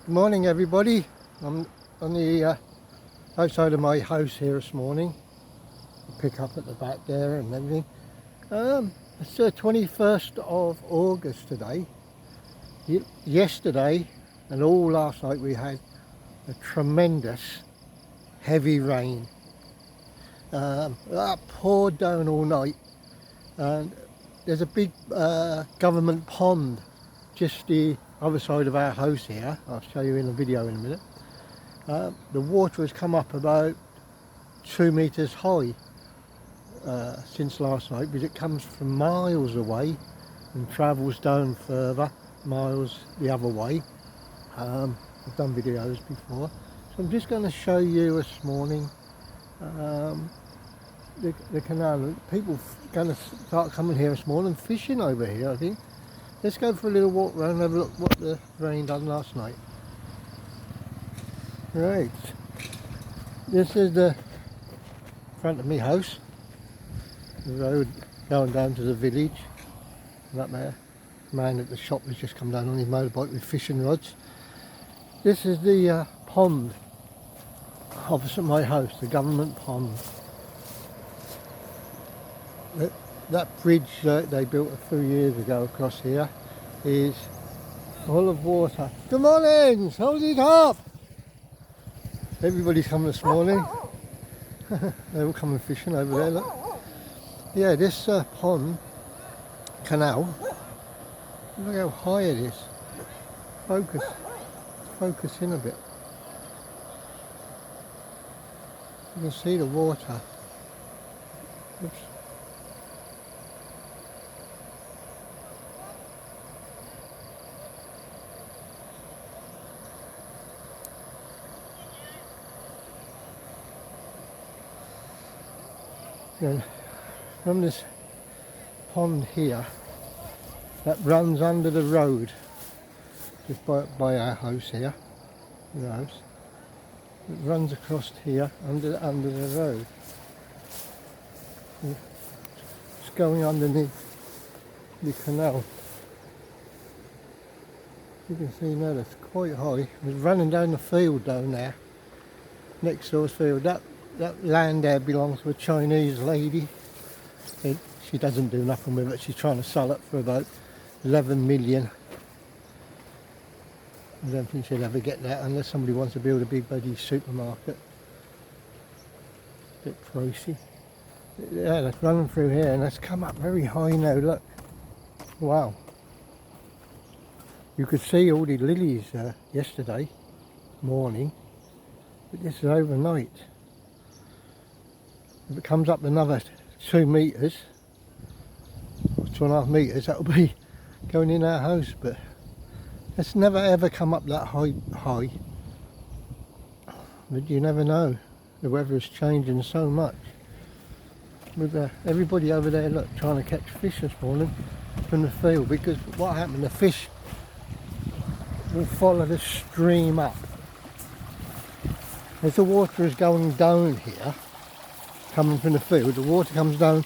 Good morning, everybody. I'm on the outside of my house here this morning. Pick up at the back there and everything. It's the 21st of August today. Yesterday and all last night we had a tremendous heavy rain. That poured down all night, and there's a big government pond just the other side of our house here. I'll show you in a video in a minute. The water has come up about 2 meters high since last night, because it comes from miles away and travels down further miles the other way. I've done videos before, so I'm just going to show you this morning the canal. People going to start coming here this morning, fishing over here, I think. Let's go for a little walk around and have a look what the rain done last night. Right, this is the front of my house, the road going down to the village, and up there, the man at the shop has just come down on his motorbike with fishing rods. This is the pond opposite my house, the government pond. That bridge that they built a few years ago across here is full of water. Good morning, hold it up! Everybody's coming this morning. They're all coming fishing over there, look. Yeah, this pond, canal, look how high it is. Focus in a bit. You can see the water. Oops. And from this pond here that runs under the road, just by our house here, the house, it runs across here under the road. It's going underneath the canal. You can see now that's quite high. It's running down the field down there, next door's field. That land there belongs to a Chinese lady. She doesn't do nothing with it. She's trying to sell it for about 11 million. I don't think she'll ever get that unless somebody wants to build a big bloody supermarket. Bit pricey. Yeah, that's running through here and that's come up very high now, look. Wow. You could see all the lilies yesterday morning, but this is overnight. If it comes up another 2 meters, 2.5 meters, that'll be going in our house, but it's never ever come up that high. But you never know. The weather is changing so much. With everybody over there, look, trying to catch fish this morning from the field, because what happened, the fish will follow the stream up. As the water is going down here, coming from the field, the water comes down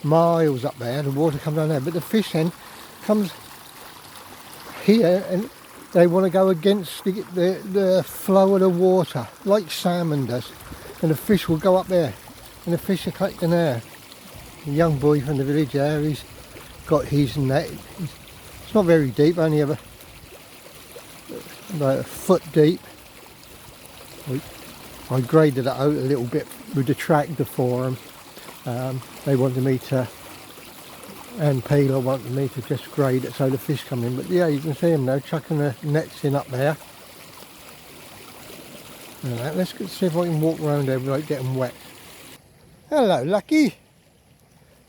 miles up there, the water comes down there, but the fish then comes here and they want to go against the flow of the water, like salmon does, and the fish will go up there, and the fish are collecting there. The young boy from the village there, he's got his net. It's not very deep, only about a foot deep. I graded it out a little bit with the tractor for them. They wanted me to, and Peeler wanted me to just grade it so the fish come in. But yeah, you can see them now chucking the nets in up there. Right, let's see if I can walk around there without getting wet. Hello, Lucky.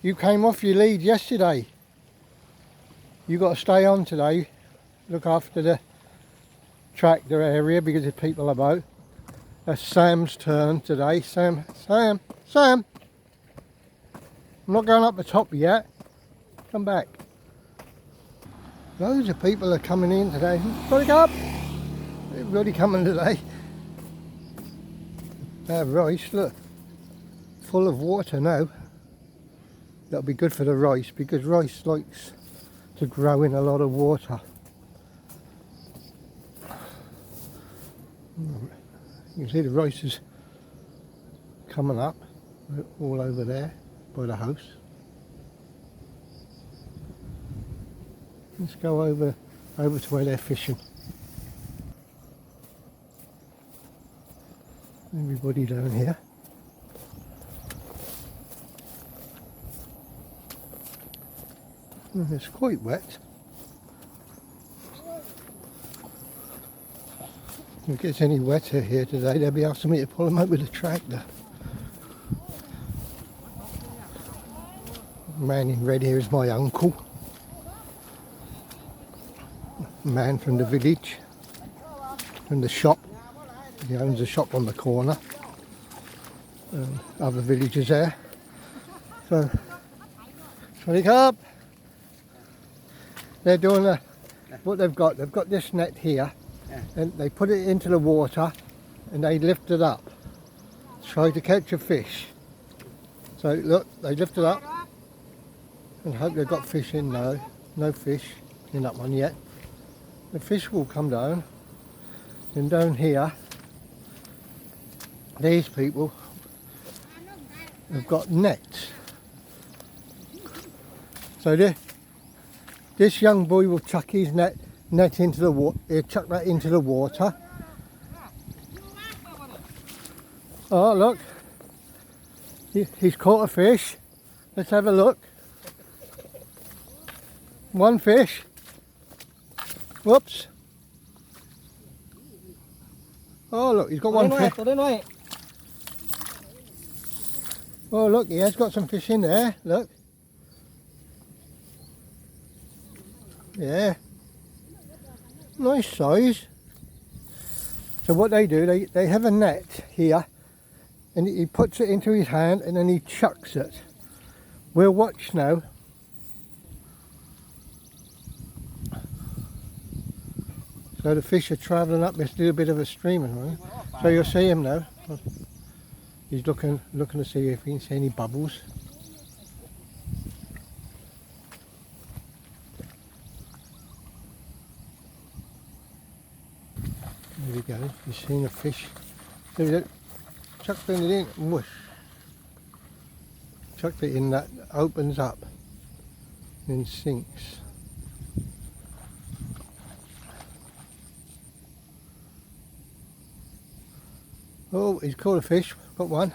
You came off your lead yesterday. You got to stay on today. Look after the tractor area because there's people about. That's Sam's turn today. Sam. I'm not going up the top yet. Come back. Loads of people are coming in today. Gotta go up. Everybody coming today. Our rice, look, full of water now. That'll be good for the rice because rice likes to grow in a lot of water. You can see the racers coming up all over there by the house. Let's go over to where they're fishing. Everybody down here. It's quite wet. If it gets any wetter here today, they'll be asking me to pull them up with a tractor. The man in red here is my uncle. A man from the village, from the shop. He owns a shop on the corner. Other villagers there. So, wake up! They're doing what they've got this net here, and they put it into the water and they lift it up, try to catch a fish. So look, they lift it up and hope they've got fish in. No fish in that one yet. The fish will come down, and down here these people have got nets. So this young boy will chuck his net into the water. He'll chuck that into the water. Oh look, he's caught a fish. Let's have a look. One fish. Whoops. Oh look, he's got one fish. Oh look, he has got some fish in there. Look. Yeah, nice size. So what they do, they have a net here, and he puts it into his hand and then he chucks it. We'll watch now. So the fish are travelling up this little bit of a stream, right? So you'll see him now. He's looking to see if he can see any bubbles. There we go, you've seen a fish. There we go. Chucked it in, whoosh. Chucked it in, that opens up, then sinks. Oh, he's caught a fish, got one.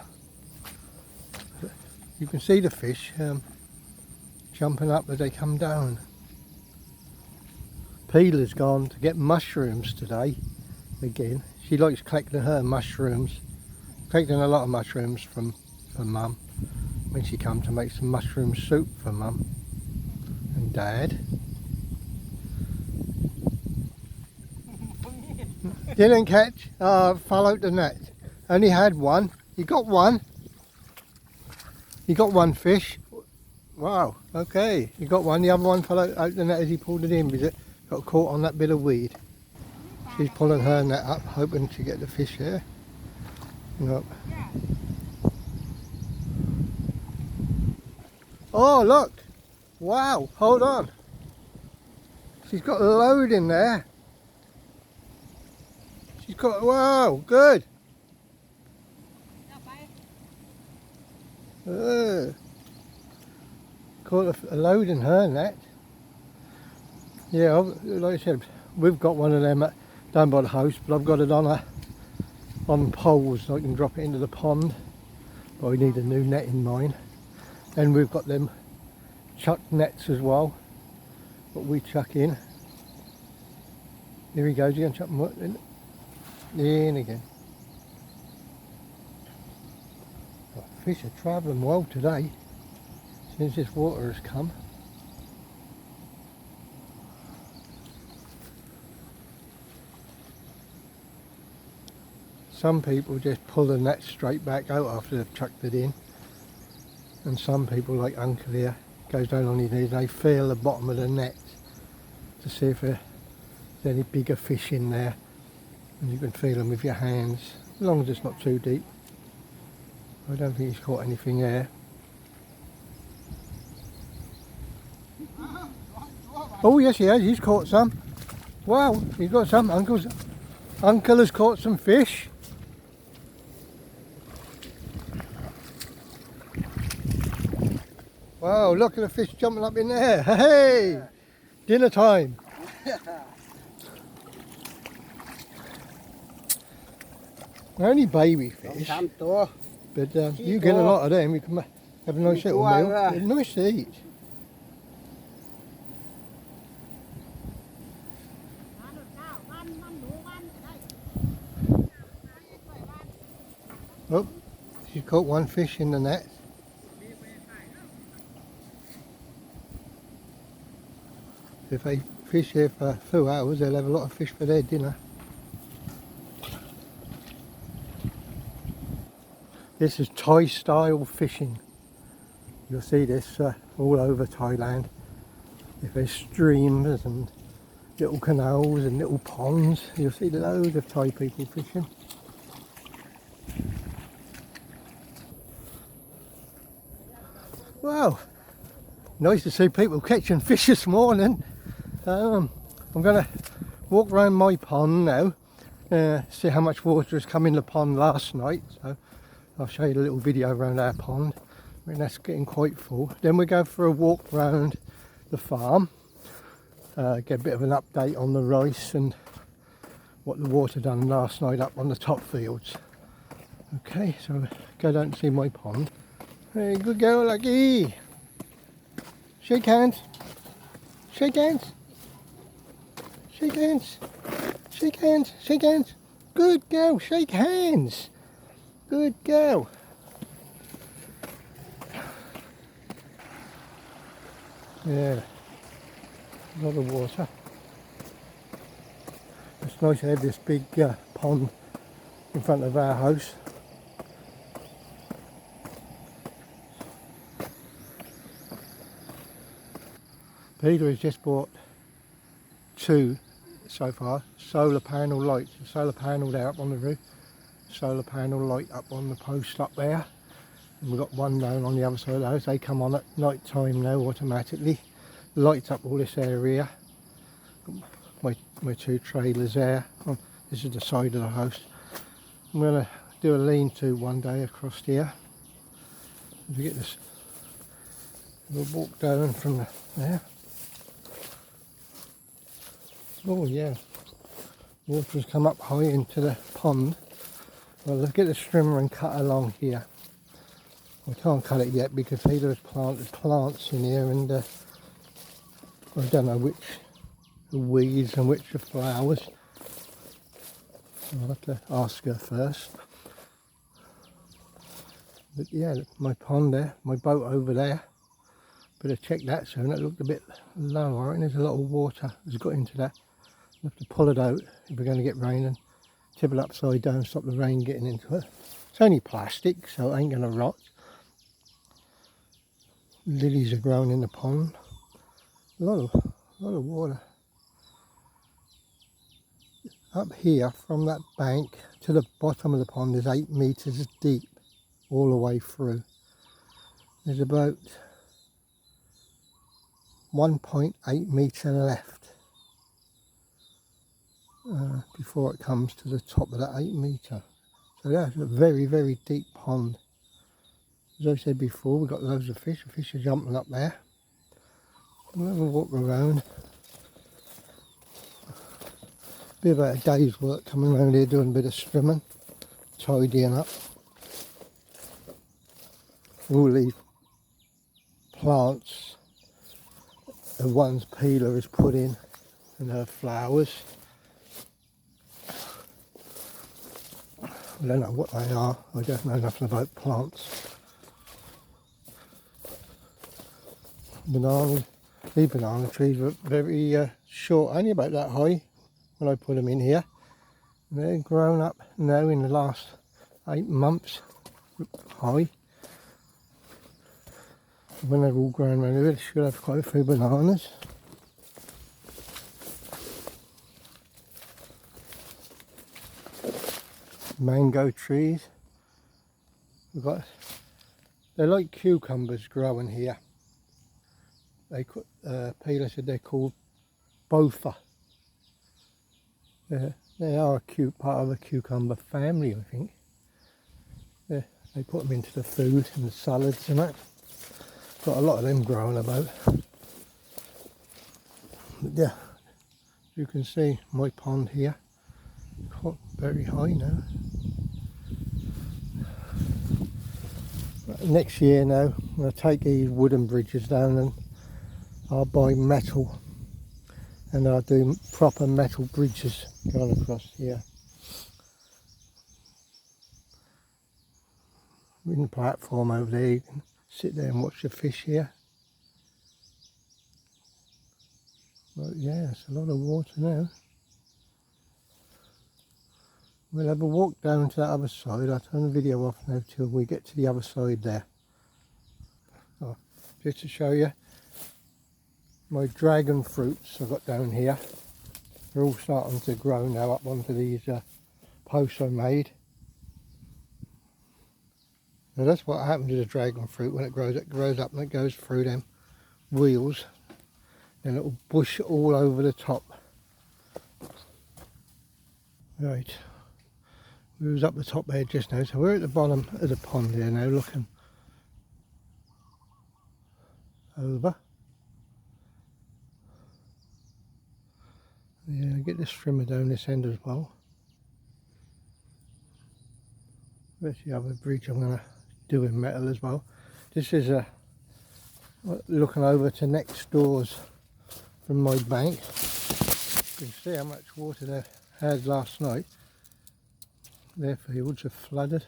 You can see the fish jumping up as they come down. Peela's gone to get mushrooms today. Again, she likes collecting her mushrooms, collecting a lot of mushrooms from Mum when she comes to make some mushroom soup for Mum and Dad. Didn't catch, fell out the net. Only had one. He got one. He got one fish. Wow, okay, he got one. The other one fell out the net as he pulled it in because it got caught on that bit of weed. She's pulling her net up, hoping to get the fish there. Look. Oh, look! Wow, hold on. She's got a load in there. She's got, wow, good. Caught a load in her net. Yeah, like I said, we've got one of them down by the house, but I've got it on poles so I can drop it into the pond. But I need a new net in mine. And we've got them chuck nets as well, what we chuck in. Here he goes, you're going to chuck them in again. Oh, fish are travelling well today since this water has come. Some people just pull the net straight back out after they've chucked it in, and some people, like Uncle here, goes down on his knees and they feel the bottom of the net to see if there's any bigger fish in there, and you can feel them with your hands, as long as it's not too deep. I don't think he's caught anything there. Oh yes he has, he's caught some. Wow, he's got some, Uncle's. Uncle has caught some fish. Wow, look at the fish jumping up in there. Hey, dinner time. Only baby fish, but you get a lot of them. You can have a nice little meal. They're nice to eat. Oh, she's caught one fish in the net. If they fish here for a few hours, they'll have a lot of fish for their dinner. This is Thai style fishing. You'll see this all over Thailand. If there's streams and little canals and little ponds, you'll see loads of Thai people fishing. Wow, nice to see people catching fish this morning. I'm going to walk around my pond now, see how much water has come in the pond last night. So I'll show you a little video around our pond. I mean, that's getting quite full. Then we go for a walk around the farm, get a bit of an update on the rice and what the water done last night up on the top fields. Okay, so go down and see my pond. Hey, good girl, Lucky. Shake hands. Shake hands. Shake hands. Shake hands. Shake hands. Good girl. Shake hands. Good girl. Yeah. A lot of water. It's nice to have this big pond in front of our house. Peter has just bought 2 so far solar panel lights. A solar panel there up on the roof, solar panel light up on the post up there, and we've got one down on the other side of the house. They come on at night time now automatically, lights up all this area. My 2 trailers there. This is the side of the house. I'm going to do a lean-to one day across here. If we get this, we'll walk down from there. Oh yeah, water's come up high into the pond. Well, let's get the strimmer and cut along here. I can't cut it yet because Peter has planted plants in here, and I don't know which the weeds and which the flowers. I'll have to ask her first. But yeah, my pond there, my boat over there. Better check that soon. It looked a bit low. I reckon there's a lot of water has got into that. We'll have to pull it out if we're going to get rain and tip it upside down, stop the rain getting into it. It's only plastic, so it ain't going to rot. Lilies are growing in the pond. A lot of water. Up here, from that bank to the bottom of the pond, is 8 metres deep, all the way through. There's about 1.8 metre left before it comes to the top of that 8 metre. So that's a very, very deep pond. As I said before, we've got loads of fish. The fish are jumping up there. We'll have a walk around. Be about a day's work coming around here doing a bit of strimming, tidying up. All these plants, the ones Peeler has put in, and her flowers. I don't know what they are. I don't know nothing about plants. Bananas. These banana trees were very short, only about that high when I put them in here. And they're grown up now in the last 8 months high. When they're all grown around here, they should have quite a few bananas. Mango trees. We've got, they're like cucumbers growing here. Peter said they're called bofa. They are a cute part of the cucumber family, I think. Yeah, they put them into the food and the salads and that. Got a lot of them growing about. But yeah, you can see my pond here, quite very high now. Next year now, I'm going to take these wooden bridges down and I'll buy metal, and I'll do proper metal bridges going across here. In the platform over there, you can sit there and watch the fish here. But yeah, it's a lot of water now. We'll have a walk down to that other side. I'll turn the video off now till we get to the other side there. Oh, just to show you my dragon fruits I've got down here. They're all starting to grow now up onto these posts I made. Now that's what happens to the dragon fruit when it grows up and it goes through them wheels. Then it will bush all over the top. Right, we was up the top there just now, so we're at the bottom of the pond here now, looking over. Yeah, get the strimmer down this end as well. There's the other bridge I'm going to do in metal as well. This is looking over to next doors from my bank. You can see how much water they had last night. Their fields are flooded.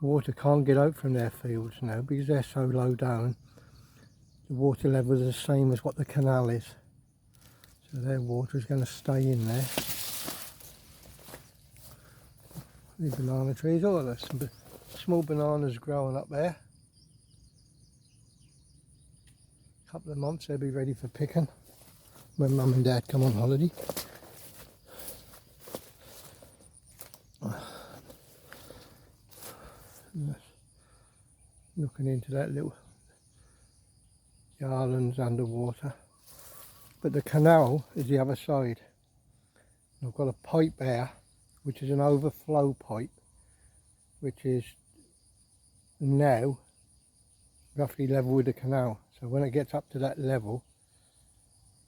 Water can't get out from their fields now because they're so low down. The water level is the same as what the canal is. So their water is going to stay in there. The banana trees, oh there's some small bananas growing up there. A couple of months they'll be ready for picking when Mum and Dad come on holiday. Looking into that little islands underwater, but the canal is the other side. I've got a pipe there which is an overflow pipe, which is now roughly level with the canal, so when it gets up to that level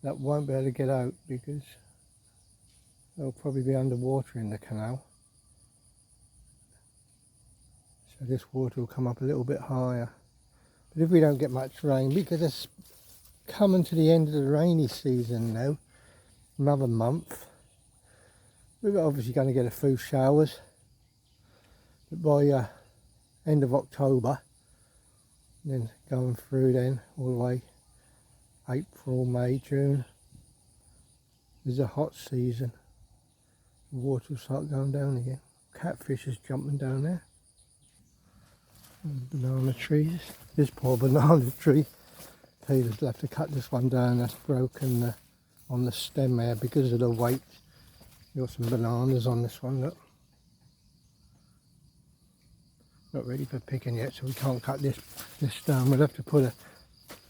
that won't be able to get out because it'll probably be underwater in the canal. So this water will come up a little bit higher. But if we don't get much rain, because it's coming to the end of the rainy season now, another month, we're obviously going to get a few showers. But by end of October, then going through then all the way April, May, June, is a hot season. The water will start going down again. Catfish is jumping down there. And banana trees. This poor banana tree. Peter's left to cut this one down. That's broken on the stem there because of the weight. Got some bananas on this one. Look. Not ready for picking yet, so we can't cut this down. We'll have to put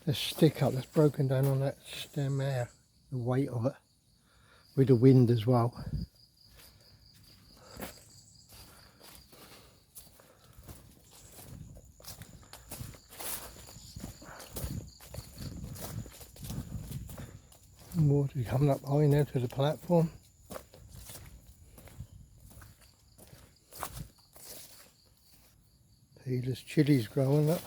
a stick up that's broken down on that stem there. The weight of it, with the wind as well. Water coming up high now to the platform. Peter's chilies growing up.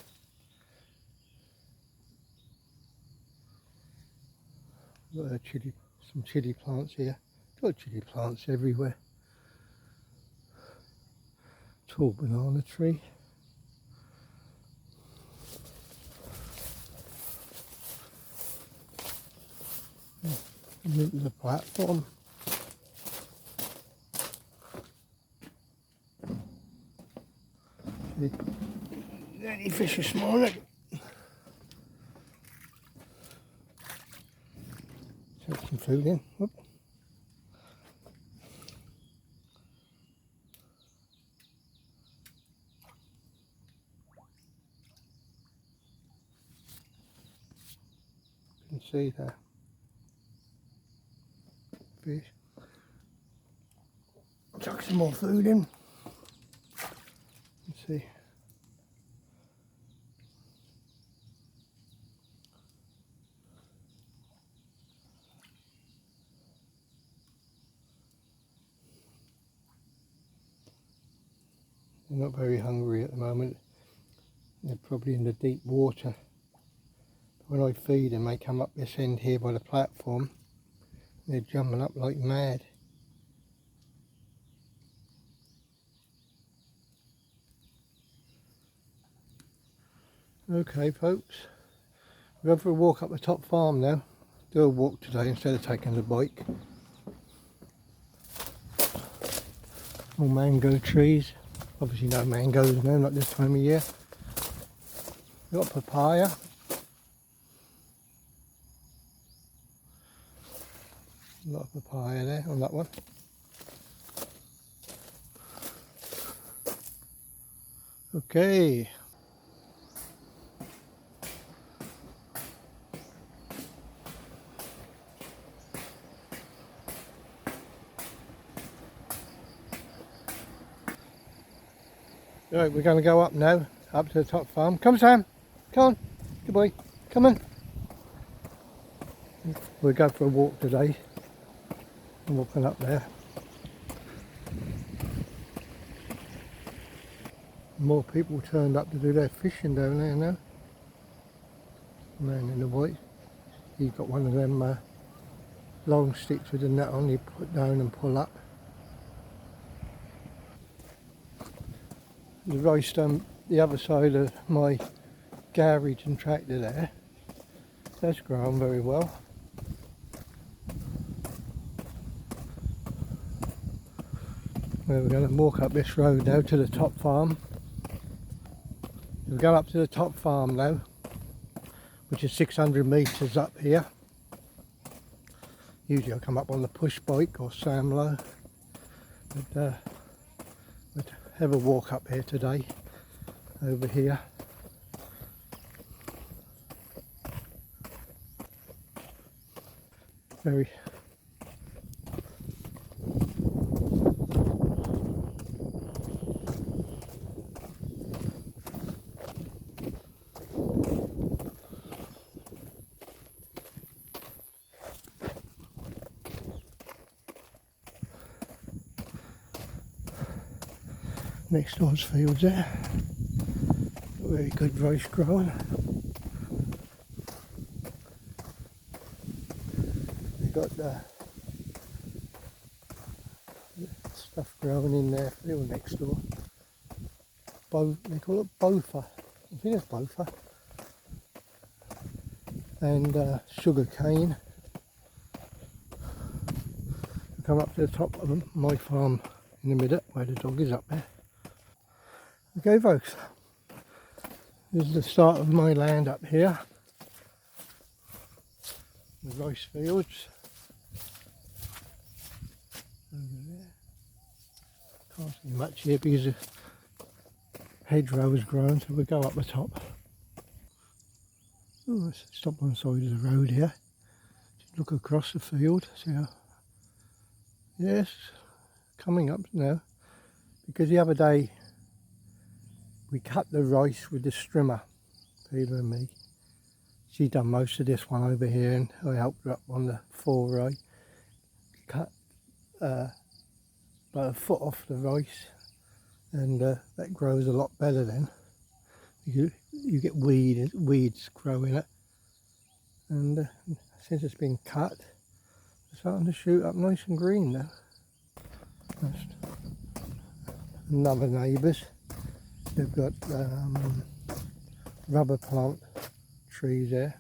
Got some chili plants here. Got chili plants everywhere. Tall banana tree. Into the platform. Any fish this morning? Take some food in. Whoop. You can see there. fish. Chuck some more food in. Let's see. They're not very hungry at the moment. They're probably in the deep water. When I feed them, they come up this end here by the platform. They're jumping up like mad. Okay folks, we're going for a walk up the top farm now. Do a walk today instead of taking the bike. More mango trees. Obviously no mangoes now, not this time of year. We've got papaya. A lot of papaya there on that one. Okay. Right, we're going to go up now, up to the top farm. Come Sam, come on, good boy, come on. We'll go for a walk today. I'm walking up there. More people turned up to do their fishing down there now. Man in the white, he's got one of them long sticks with a net on, you put down and pull up. The rice done the other side of my garage and tractor there. That's grown very well. Well, we're going to walk up this road now to the top farm. We've gone up to the top farm now, which is 600 metres up here. Usually I come up on the push bike or Samlo, but we'll have a walk up here today, over here. Very next door's fields there. Very good rice growing. We've got the stuff growing in there, field next door. They call it bofa. I think it's bofa. And sugar cane. Come up to the top of my farm in a minute, where the dog is up there. Okay folks, this is the start of my land up here. The rice fields. Over there. Can't see much here because the hedgerow has grown, so we'll go up the top. Oh, let's stop on the side of the road here. Just look across the field, see how... Yes, coming up now. Because the other day we cut the rice with the strimmer, Peter and me. She done most of this one over here and I helped her up on the foray. Cut about a foot off the rice, and that grows a lot better then. You get weeds growing it, and since it's been cut, it's starting to shoot up nice and green now. That's another neighbours. They've got rubber plant trees there.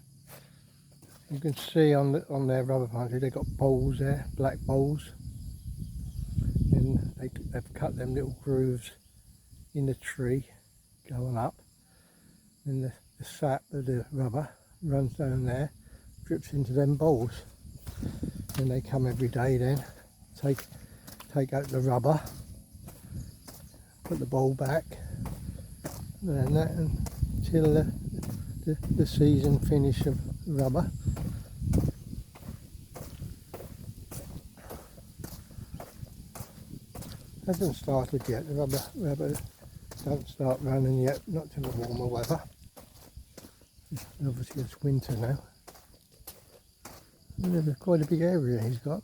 You can see on their rubber plant tree they've got bowls there, black bowls, and they've cut them little grooves in the tree going up, and the sap of the rubber runs down there, drips into them bowls, and they come every day then, take out the rubber, put the bowl back, and that until the season finish of rubber. Hasn't started yet. The rubber don't start running yet, not till the warmer weather. Obviously it's winter now. And there's quite a big area he's got.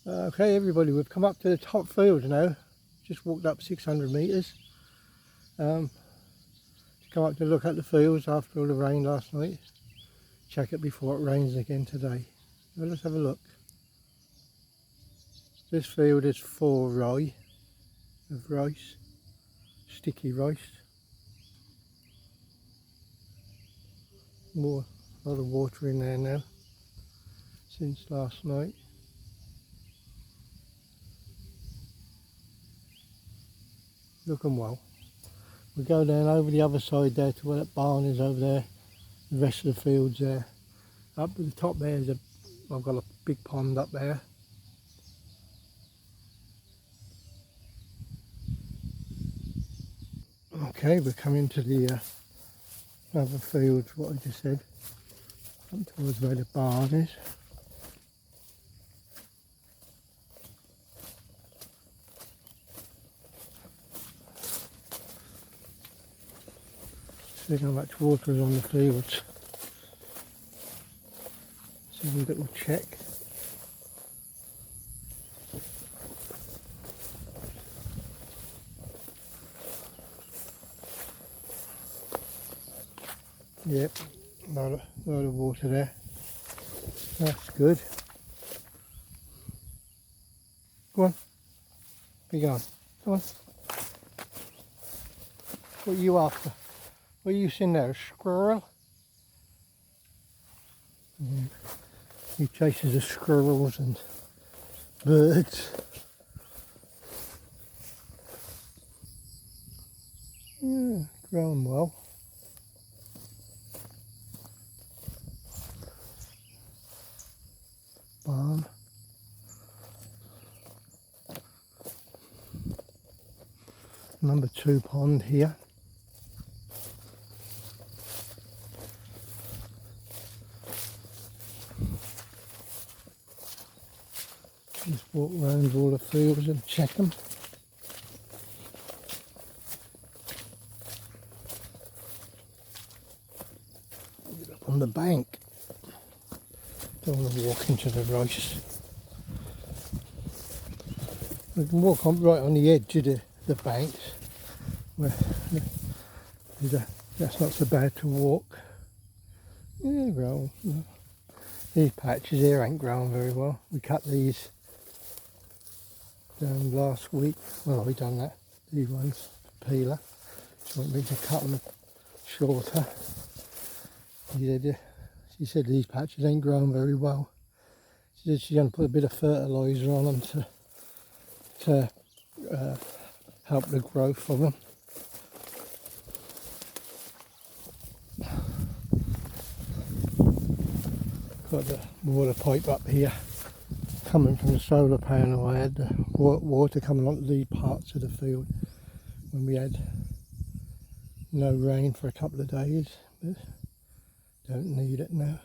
Okay everybody, we've come up to the top field now. Just walked up 600 metres. To come up to look at the fields after all the rain last night. Check it before it rains again today. Well, let's have a look. This field is for rye, of rice, sticky rice. A lot of water in there now since last night. Looking well. We go down over the other side there to where that barn is over there. The rest of the fields there. Up at the top there is I've got a big pond up there. Okay, we're coming to the other fields, what I just said. Up towards where the barn is. See how much water is on the fields. So a little check. Yep, lot of water there. That's good. Go on. Be gone. Come on. What are you after? What are you seeing there? A squirrel? Yeah. He chases the squirrels and birds. Yeah, growing well. Barn. Number 2 pond here. Just walk around all the fields and check them. Get up on the bank. Don't want to walk into the rice. We can walk on right on the edge of the banks. Where that's not so bad to walk. Yeah, grow. These patches here ain't growing very well. We cut these down last week. Well, we done that. These ones, peeler. She wanted me to cut them shorter. She said these patches ain't growing very well. She said she's going to put a bit of fertiliser on them to help the growth of them. Got the water pipe up here coming from the solar panel. I had the water coming onto the parts of the field when we had no rain for a couple of days, but don't need it now.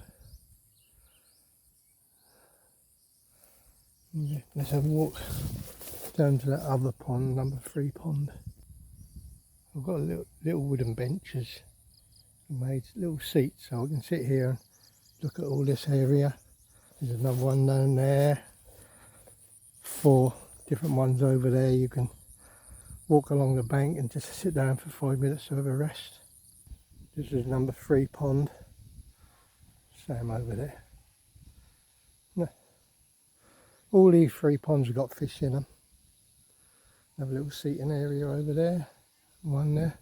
Yeah, let's have a walk down to that other pond, number 3 pond. I've got little wooden benches, made little seats so I can sit here and look at all this area. There's another one down there, 4 different ones over there. You can walk along the bank and just sit down for 5 minutes to have a rest. This is number 3 pond. Same over there. No. All these 3 ponds have got fish in them. Have a little seating area over there. One there.